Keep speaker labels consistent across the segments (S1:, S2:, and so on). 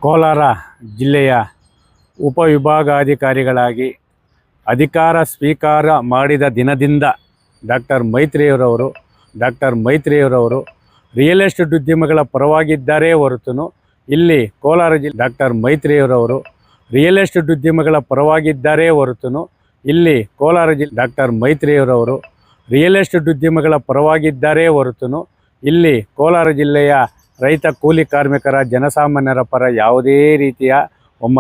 S1: ಕೋಲಾರ ಜಿಲ್ಲೆಯ ಉಪವಿಭಾಗಾಧಿಕಾರಿಗಳಾಗಿ ಅಧಿಕಾರ ಸ್ವೀಕಾರ ಮಾಡಿದ ದಿನದಿಂದ ಡಾಕ್ಟರ್ ಮೈತ್ರಿಯವರವರು ರಿಯಲ್ ಎಸ್ಟೇಟ್ ಉದ್ಯಮಿಗಳ ಪರವಾಗಿದ್ದಾರೆ ಹೊರತು ಇಲ್ಲಿ ಕೋಲಾರ ಜಿಲ್ಲೆ ಡಾಕ್ಟರ್ ಮೈತ್ರಿಯವರವರು ರಿಯಲ್ ಎಸ್ಟೇಟ್ ಉದ್ಯಮಿಗಳ ಪರವಾಗಿದ್ದಾರೆ ಹೊರತು ಇಲ್ಲಿ ಕೋಲಾರ ಜಿಲ್ಲೆ ಡಾಕ್ಟರ್ ಮೈತ್ರಿಯವರವರು ರಿಯಲ್ ಎಸ್ಟೇಟ್ ಉದ್ಯಮಿಗಳ ಪರವಾಗಿದ್ದಾರೆ ಹೊರತು ಇಲ್ಲಿ ಕೋಲಾರ ಜಿಲ್ಲೆಯ ರೈತ ಕೂಲಿ ಕಾರ್ಮಿಕರ ಜನಸಾಮಾನ್ಯರ ಪರ ಯಾವುದೇ ರೀತಿಯ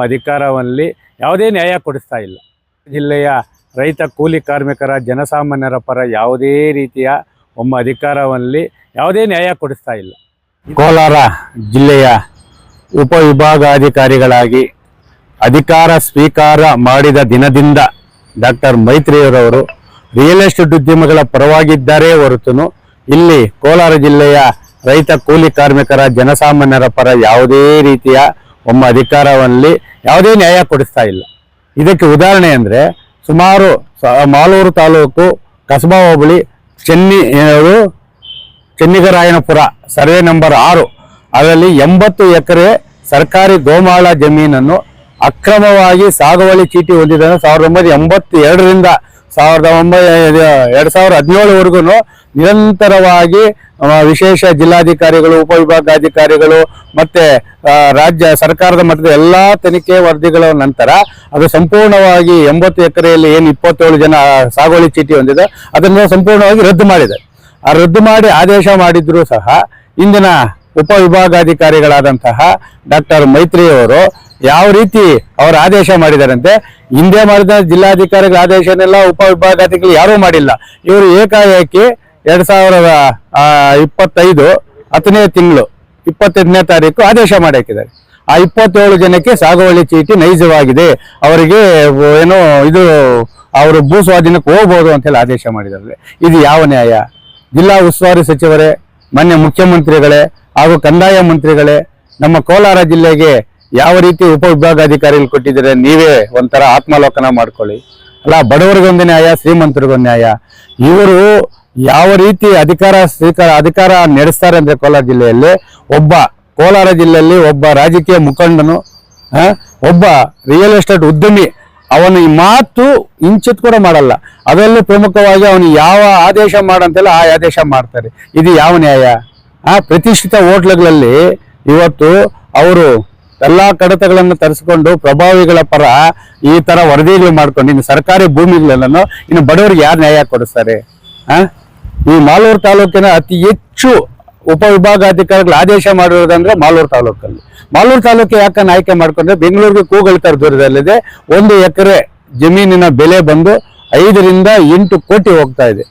S1: ಅಧಿಕಾರದಲ್ಲಿ ಯಾವುದೇ ನ್ಯಾಯ ಕೊಡಿಸ್ತಾ ಇಲ್ಲ. ಜಿಲ್ಲೆಯ ರೈತ ಕೂಲಿ ಕಾರ್ಮಿಕರ ಜನಸಾಮಾನ್ಯರ ಪರ ಯಾವುದೇ ರೀತಿಯ ಅಧಿಕಾರದಲ್ಲಿ ಯಾವುದೇ ನ್ಯಾಯ ಕೊಡಿಸ್ತಾ ಇಲ್ಲ. ಕೋಲಾರ ಜಿಲ್ಲೆಯ ಉಪವಿಭಾಗಾಧಿಕಾರಿಗಳಾಗಿ ಅಧಿಕಾರ ಸ್ವೀಕಾರ ಮಾಡಿದ ದಿನದಿಂದ ಡಾಕ್ಟರ್ ಮೈತ್ರಿಯವರವರು ರಿಯಲ್ ಎಸ್ಟೇಟ್ ಉದ್ಯಮಿಗಳ ಪರವಾಗಿದ್ದಾರೆ ಹೊರತು ಇಲ್ಲಿ ಕೋಲಾರ ಜಿಲ್ಲೆಯ ರೈತ ಕೂಲಿ ಕಾರ್ಮಿಕರ ಜನಸಾಮಾನ್ಯರ ಪರ ಯಾವುದೇ ರೀತಿಯ ಅಧಿಕಾರದಲ್ಲಿ ಯಾವುದೇ ನ್ಯಾಯ ಕೊಡಿಸ್ತಾ ಇಲ್ಲ. ಇದಕ್ಕೆ ಉದಾಹರಣೆ ಅಂದರೆ ಸುಮಾರು ಮಾಲೂರು ತಾಲೂಕು ಕಸಬಾ ಹೋಬಳಿ ಚೆನ್ನಿಗರಾಯನಪುರ ಸರ್ವೆ ನಂಬರ್ 6 ಅದರಲ್ಲಿ 80 ಎಕರೆ ಸರ್ಕಾರಿ ಗೋಮಾಳ ಜಮೀನನ್ನು ಅಕ್ರಮವಾಗಿ ಸಾಗುವಳಿ ಚೀಟಿ ಹೊಂದಿದ್ದನ್ನು 1982ರಿಂದ 2017ವರೆಗೂ ನಿರಂತರವಾಗಿ ವಿಶೇಷ ಜಿಲ್ಲಾಧಿಕಾರಿಗಳು, ಉಪವಿಭಾಗಾಧಿಕಾರಿಗಳು ಮತ್ತೆ ರಾಜ್ಯ ಸರ್ಕಾರದ ಮಟ್ಟದ ಎಲ್ಲ ತನಿಖೆ ವರದಿಗಳ ನಂತರ ಅದು ಸಂಪೂರ್ಣವಾಗಿ 80 ಎಕರೆಯಲ್ಲಿ ಏನು 27 ಜನ ಸಾಗುವಳಿ ಚೀಟಿ ಹೊಂದಿದೆ ಅದನ್ನು ಸಂಪೂರ್ಣವಾಗಿ ರದ್ದು ಮಾಡಿದೆ. ಆ ರದ್ದು ಮಾಡಿ ಆದೇಶ ಮಾಡಿದ್ರು ಸಹ ಇಂದಿನ ಉಪವಿಭಾಗಾಧಿಕಾರಿಗಳಾದಂತಹ ಡಾಕ್ಟರ್ ಮೈತ್ರಿಯವರು ಯಾವ ರೀತಿ ಅವರು ಆದೇಶ ಮಾಡಿದಾರಂತೆ, ಹಿಂದೆ ಮಾಡಿದ ಜಿಲ್ಲಾಧಿಕಾರಿಗಳ ಆದೇಶನೆಲ್ಲ ಉಪವಿಭಾಗಾಧಿಕಾರಿಗಳು ಯಾರೂ ಮಾಡಿಲ್ಲ. ಇವರು ಏಕಾಏಕಿ 2025 10ನೇ ತಿಂಗಳು 25ನೇ ತಾರೀಕು ಆದೇಶ ಮಾಡಿ ಹಾಕಿದ್ದಾರೆ. ಆ 27 ಜನಕ್ಕೆ ಸಾಗುವಳಿ ಚೀಟಿ ನೈಜವಾಗಿದೆ, ಅವರಿಗೆ ಏನೋ ಇದು ಅವರು ಭೂ ಸ್ವಾಧೀನಕ್ಕೆ ಹೋಗ್ಬೋದು ಅಂತೇಳಿ ಆದೇಶ ಮಾಡಿದ್ದಾರೆ. ಇದು ಯಾವ ನ್ಯಾಯ? ಜಿಲ್ಲಾ ಉಸ್ತುವಾರಿ ಸಚಿವರೇ, ಮಾನ್ಯ ಮುಖ್ಯಮಂತ್ರಿಗಳೇ ಹಾಗೂ ಕಂದಾಯ ಮಂತ್ರಿಗಳೇ, ನಮ್ಮ ಕೋಲಾರ ಜಿಲ್ಲೆಗೆ ಯಾವ ರೀತಿ ಉಪವಿಭಾಗಾಧಿಕಾರಿಗಳು ಕೊಟ್ಟಿದ್ದಾರೆ ನೀವೇ ಒಂಥರ ಆತ್ಮಾವಲೋಕನ ಮಾಡ್ಕೊಳ್ಳಿ. ಅಲ್ಲ, ಬಡವರಿಗೊಂದು ನ್ಯಾಯ, ಶ್ರೀಮಂತರಿಗೊಂದು ನ್ಯಾಯ. ಇವರು ಯಾವ ರೀತಿ ಅಧಿಕಾರ ನಡೆಸ್ತಾರೆ ಅಂದ್ರೆ ಕೋಲಾರ ಜಿಲ್ಲೆಯಲ್ಲಿ ಕೋಲಾರ ಜಿಲ್ಲೆಯಲ್ಲಿ ಒಬ್ಬ ರಾಜಕೀಯ ಮುಖಂಡನು, ಒಬ್ಬ ರಿಯಲ್ ಎಸ್ಟೇಟ್ ಉದ್ಯಮಿ, ಅವನು ಈ ಮಾತು ಇಂಚಿತ್ ಕೂಡ ಮಾಡಲ್ಲ. ಅದರಲ್ಲೂ ಪ್ರಮುಖವಾಗಿ ಅವನು ಯಾವ ಆದೇಶ ಮಾಡಂತೆಲ್ಲ ಆ ಆದೇಶ ಮಾಡ್ತಾರೆ. ಇದು ಯಾವ ನ್ಯಾಯ? ಪ್ರತಿಷ್ಠಿತ ಹೋಟ್ಲುಗಳಲ್ಲಿ ಇವತ್ತು ಅವರು ಎಲ್ಲಾ ಕಡತಗಳನ್ನು ತರಿಸಿಕೊಂಡು ಪ್ರಭಾವಿಗಳ ಪರ ಈ ತರ ವರದಿಗಳು ಮಾಡ್ಕೊಂಡು ಇನ್ನು ಸರ್ಕಾರಿ ಭೂಮಿಗಳನ್ನು ಇನ್ನು ಬಡವರಿಗೆ ಯಾರು ನ್ಯಾಯ ಕೊಡಿಸ್ತಾರೆ? ಈ ಮಾಲೂರು ತಾಲೂಕಿನ ಅತಿ ಹೆಚ್ಚು ಉಪವಿಭಾಗಾಧಿಕಾರಿಗಳು ಆದೇಶ ಮಾಡಿರೋದಂದ್ರೆ ಮಾಲೂರು ತಾಲೂಕು ಯಾಕನ್ನ ಆಯ್ಕೆ ಮಾಡ್ಕೊಂಡ್ರೆ ಬೆಂಗಳೂರಿಗೆ ಕೂಗಳಿತರ ದೂರದಲ್ಲಿದೆ. 1 ಎಕರೆ ಜಮೀನಿನ ಬೆಲೆ ಬಂದು 5 ರಿಂದ 8 ಕೋಟಿ ಹೋಗ್ತಾ ಇದೆ.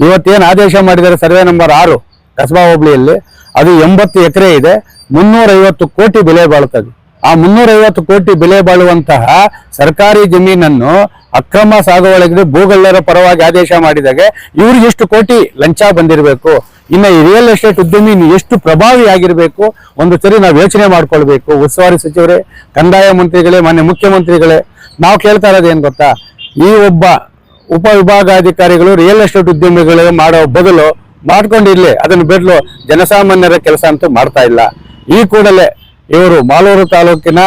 S1: ಇವತ್ತೇನು ಆದೇಶ ಮಾಡಿದ್ದಾರೆ ಸರ್ವೆ ನಂಬರ್ 6 ಕಸಬಾ ಹೋಬಳಿಯಲ್ಲಿ, ಅದು 80 ಎಕರೆ ಇದೆ, 350 ಕೋಟಿ ಬೆಲೆ ಬಾಳುತ್ತದೆ. ಆ 350 ಕೋಟಿ ಬೆಲೆ ಬಾಳುವಂತಹ ಸರ್ಕಾರಿ ಜಮೀನನ್ನು ಅಕ್ರಮ ಸಾಗುವಳಿಗೆ ಭೂಗಳ್ಳರ ಪರವಾಗಿ ಆದೇಶ ಮಾಡಿದಾಗ ಇವ್ರಿಗೆ ಎಷ್ಟು ಕೋಟಿ ಲಂಚ ಬಂದಿರಬೇಕು? ಇನ್ನು ಈ ರಿಯಲ್ ಎಸ್ಟೇಟ್ ಉದ್ಯಮಿ ಎಷ್ಟು ಪ್ರಭಾವಿ ಆಗಿರಬೇಕು? ಒಂದು ಸರಿ ನಾವು ಯೋಚನೆ ಮಾಡ್ಕೊಳ್ಬೇಕು. ಉಸ್ತುವಾರಿ ಸಚಿವರೇ, ಕಂದಾಯ ಮಂತ್ರಿಗಳೇ, ಮಾನ್ಯ ಮುಖ್ಯಮಂತ್ರಿಗಳೇ, ನಾವು ಕೇಳ್ತಾ ಇರೋದು ಏನ್ ಗೊತ್ತಾ? ಈ ಒಬ್ಬ ಉಪವಿಭಾಗಾಧಿಕಾರಿಗಳು ರಿಯಲ್ ಎಸ್ಟೇಟ್ ಉದ್ಯಮಿಗಳು ಮಾಡೋ ಬದಲು ಮಾಡ್ಕೊಂಡಿರ್ಲಿ, ಅದನ್ನು ಬಿಡಲು ಜನಸಾಮಾನ್ಯರ ಕೆಲಸ ಅಂತೂ ಮಾಡ್ತಾ ಇಲ್ಲ. ಈ ಕೂಡಲೇ ಇವರು ಮಾಲೂರು ತಾಲೂಕಿನ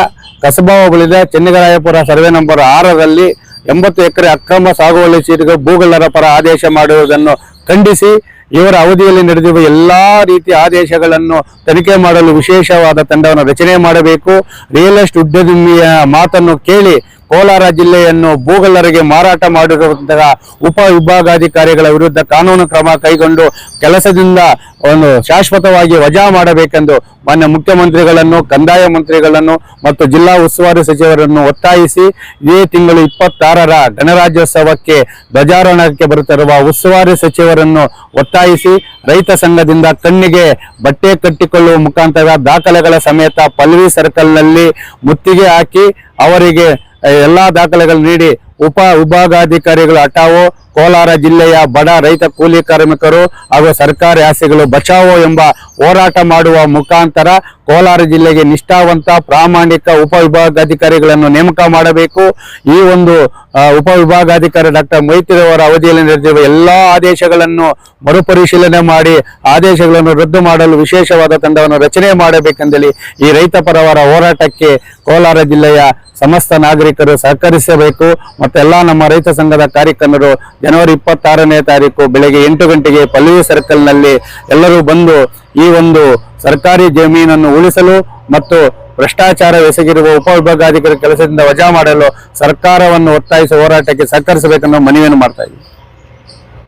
S1: ಕಸಬಾ ಹೋಬಳಿದ ಚೆನ್ನಿಗರಾಯಪುರ ಸರ್ವೆ ನಂಬರ್ 6ರಲ್ಲಿ 80 ಎಕರೆ ಅಕ್ರಮ ಸಾಗುವಳಿ ಚೀಟಿಗೆ ಭೂಗಳ್ಳರ ಪರ ಆದೇಶ ಮಾಡುವುದನ್ನು ಖಂಡಿಸಿ ಇವರ ಅವಧಿಯಲ್ಲಿ ನಡೆದಿರುವ ಎಲ್ಲಾ ರೀತಿಯ ಆದೇಶಗಳನ್ನು ತನಿಖೆ ಮಾಡಲು ವಿಶೇಷವಾದ ತಂಡವನ್ನು ರಚನೆ ಮಾಡಬೇಕು. ರಿಯಲ್ ಎಸ್ಟೇಟ್ ಉದ್ಯಮಿಯ ಮಾತನ್ನು ಕೇಳಿ ಕೋಲಾರ ಜಿಲ್ಲೆಯನ್ನು ಭೂಗಳ್ಳರಿಗೆ ಮಾರಾಟ ಮಾಡಿರುವಂತಹ ಉಪವಿಭಾಗಾಧಿಕಾರಿಗಳ ವಿರುದ್ಧ ಕಾನೂನು ಕ್ರಮ ಕೈಗೊಂಡು ಕೆಲಸದಿಂದ ಶಾಶ್ವತವಾಗಿ ವಜಾ ಮಾಡಬೇಕೆಂದು ಮಾನ್ಯ ಮುಖ್ಯಮಂತ್ರಿಗಳನ್ನು, ಕಂದಾಯ ಮಂತ್ರಿಗಳನ್ನು ಮತ್ತು ಜಿಲ್ಲಾ ಉಸ್ತುವಾರಿ ಸಚಿವರನ್ನು ಒತ್ತಾಯಿಸಿ ಇದೇ ತಿಂಗಳು 26ರ ಗಣರಾಜ್ಯೋತ್ಸವಕ್ಕೆ ಧ್ವಜಾರೋಹಣಕ್ಕೆ ಬರುತ್ತಿರುವ ಉಸ್ತುವಾರಿ ಸಚಿವರನ್ನು ಒತ್ತಾಯಿಸಿ ರೈತ ಸಂಘದಿಂದ ಕಣ್ಣಿಗೆ ಬಟ್ಟೆ ಕಟ್ಟಿಕೊಳ್ಳುವ ಮುಖಾಂತರ ದಾಖಲೆಗಳ ಸಮೇತ ಪಲ್ವಿ ಸರ್ಕಲ್ನಲ್ಲಿ ಮುತ್ತಿಗೆ ಹಾಕಿ ಅವರಿಗೆ ಎಲ್ಲಾ ದಾಖಲೆಗಳು ನೀಡಿ ಉಪ ವಿಭಾಗಾಧಿಕಾರಿಗಳು ಹಟಾವೋ, ಕೋಲಾರ ಜಿಲ್ಲೆಯ ಬಡ ರೈತ ಕೂಲಿ ಕಾರ್ಮಿಕರು ಹಾಗೂ ಸರ್ಕಾರಿ ಆಸ್ತಿಗಳು ಬಚಾವೋ ಎಂಬ ಹೋರಾಟ ಮಾಡುವ ಮುಖಾಂತರ ಕೋಲಾರ ಜಿಲ್ಲೆಗೆ ನಿಷ್ಠಾವಂತ ಪ್ರಾಮಾಣಿಕ ಉಪವಿಭಾಗಾಧಿಕಾರಿಗಳನ್ನು ನೇಮಕ ಮಾಡಬೇಕು. ಈ ಒಂದು ಉಪವಿಭಾಗಾಧಿಕಾರಿ ಡಾಕ್ಟರ್ ಮೊಯ್ತಿ ಅವರ ಅವಧಿಯಲ್ಲಿ ನಡೆದಿರುವ ಎಲ್ಲಾ ಆದೇಶಗಳನ್ನು ಮರುಪರಿಶೀಲನೆ ಮಾಡಿ ಆದೇಶಗಳನ್ನು ರದ್ದು ಮಾಡಲು ವಿಶೇಷವಾದ ತಂಡವನ್ನು ರಚನೆ ಮಾಡಬೇಕೆಂದೇಳಿ ಈ ರೈತ ಪರವರ ಹೋರಾಟಕ್ಕೆ ಕೋಲಾರ ಜಿಲ್ಲೆಯ ಸಮಸ್ತ ನಾಗರಿಕರು ಸಹಕರಿಸಬೇಕು. ಮತ್ತು ಎಲ್ಲ ನಮ್ಮ ರೈತ ಸಂಘದ ಕಾರ್ಯಕರ್ತರು ಜನವರಿ 26ನೇ ತಾರೀಕು ಬೆಳಗ್ಗೆ 8 ಗಂಟೆಗೆ ಪಲ್ಲವಿ ಸರ್ಕಲ್ನಲ್ಲಿ ಎಲ್ಲರೂ ಬಂದು ಈ ಒಂದು ಸರ್ಕಾರಿ ಜಮೀನನ್ನು ಉಳಿಸಲು ಮತ್ತು ಭ್ರಷ್ಟಾಚಾರ ಎಸಗಿರುವ ಉಪವಿಭಾಗಾಧಿಕಾರಿ ಕೆಲಸದಿಂದ ವಜಾ ಮಾಡಲು ಸರ್ಕಾರವನ್ನು ಒತ್ತಾಯಿಸುವ ಹೋರಾಟಕ್ಕೆ ಸಹಕರಿಸಬೇಕೆಂದು ಮನವಿಯನ್ನು ಮಾಡ್ತಾ ಇದ್ದೀವಿ.